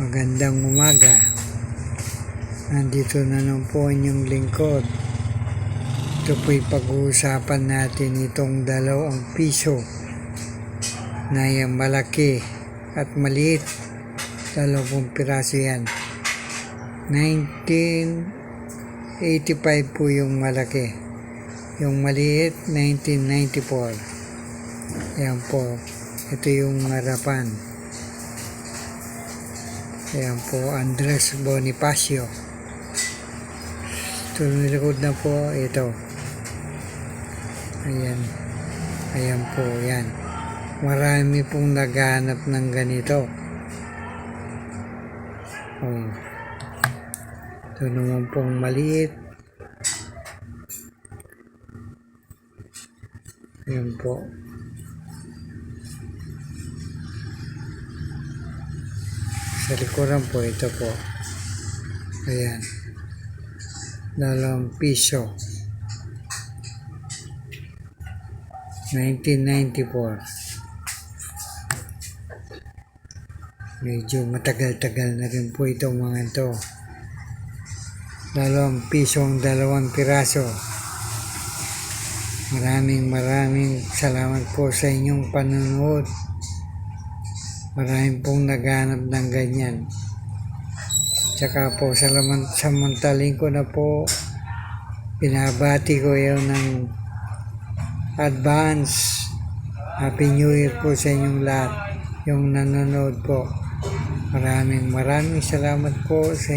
Magandang umaga. Nandito na naman po inyong lingkod. Ito po'y pag-uusapan natin itong 2 piso na yung malaki at maliit. 20 piraso yan. 1985 po yung malaki. Yung maliit, 1994. Yan po. Ito yung harapan. Ayan po, Andres Bonifacio. Tumilikod na po ito. Ayan. Ayan po, yan. Marami pong naghahanap ng ganito. Oh. Ito naman pong maliit. Ayan po. Sa likuran po, ito po. Ayan. 2 piso. 1994. Medyo matagal-tagal na rin po itong mga ito. 2 piso ang 2 piraso. Maraming salamat po sa inyong panonood. Maraming pong naghanap ng ganyan. Tsaka po samantaling ko na po binabati ko yun ng advance Happy New Year po sa inyong lahat yung nanonood po. Maraming salamat po sa